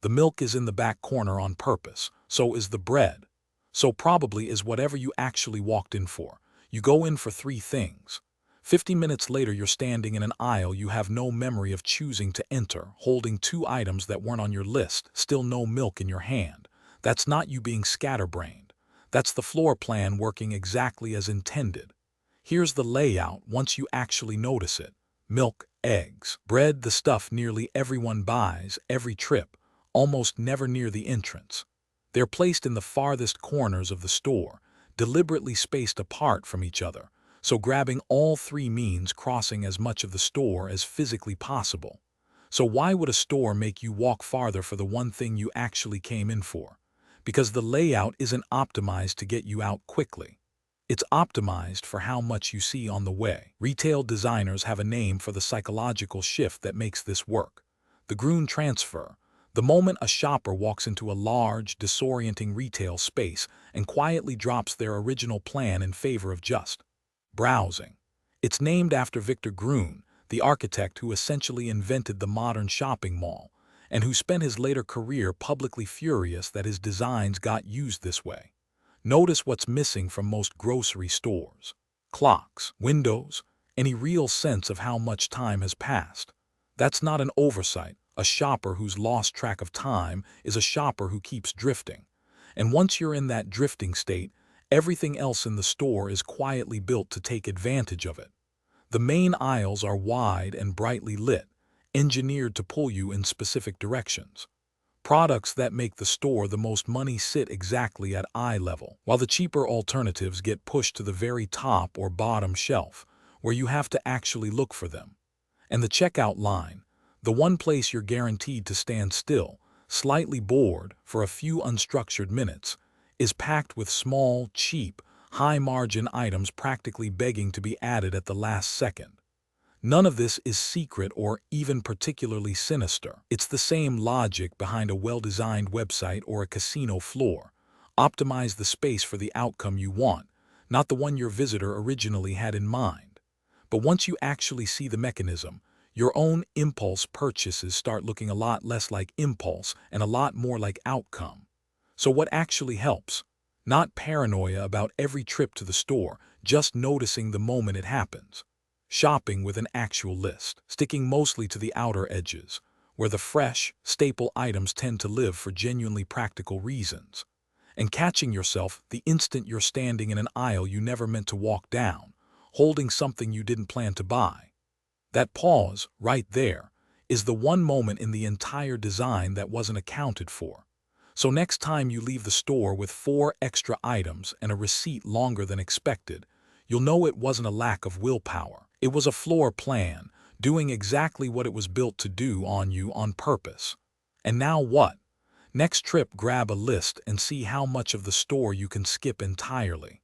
The milk is in the back corner on purpose. So is the bread. So probably is whatever you actually walked in for. You go in for three things. 50 minutes later, you're standing in an aisle you have no memory of choosing to enter, holding two items that weren't on your list, still no milk in your hand. That's not you being scatterbrained. That's the floor plan working exactly as intended. Here's the layout once you actually notice it. Milk, eggs, bread, the stuff nearly everyone buys every trip, almost never near the entrance. They're placed in the farthest corners of the store, deliberately spaced apart from each other, so grabbing all three means crossing as much of the store as physically possible. So why would a store make you walk farther for the one thing you actually came in for? Because the layout isn't optimized to get you out quickly. It's optimized for how much you see on the way. Retail designers have a name for the psychological shift that makes this work. The Gruen Transfer. The moment a shopper walks into a large, disorienting retail space and quietly drops their original plan in favor of just browsing. It's named after Victor Gruen, the architect who essentially invented the modern shopping mall, and who spent his later career publicly furious that his designs got used this way. Notice what's missing from most grocery stores. Clocks, windows, any real sense of how much time has passed. That's not an oversight. A shopper who's lost track of time is a shopper who keeps drifting. And once you're in that drifting state, everything else in the store is quietly built to take advantage of it. The main aisles are wide and brightly lit, engineered to pull you in specific directions. Products that make the store the most money sit exactly at eye level, while the cheaper alternatives get pushed to the very top or bottom shelf, where you have to actually look for them. And the checkout line, the one place you're guaranteed to stand still, slightly bored for a few unstructured minutes, is packed with small, cheap, high-margin items practically begging to be added at the last second. None of this is secret or even particularly sinister. It's the same logic behind a well-designed website or a casino floor. Optimize the space for the outcome you want, not the one your visitor originally had in mind. But once you actually see the mechanism, your own impulse purchases start looking a lot less like impulse and a lot more like outcome. So what actually helps? Not paranoia about every trip to the store, just noticing the moment it happens. Shopping with an actual list, sticking mostly to the outer edges, where the fresh, staple items tend to live for genuinely practical reasons. And catching yourself the instant you're standing in an aisle you never meant to walk down, holding something you didn't plan to buy. That pause, right there, is the one moment in the entire design that wasn't accounted for. So next time you leave the store with 4 extra items and a receipt longer than expected, you'll know it wasn't a lack of willpower. It was a floor plan, doing exactly what it was built to do on you on purpose. And now what? Next trip, grab a list and see how much of the store you can skip entirely.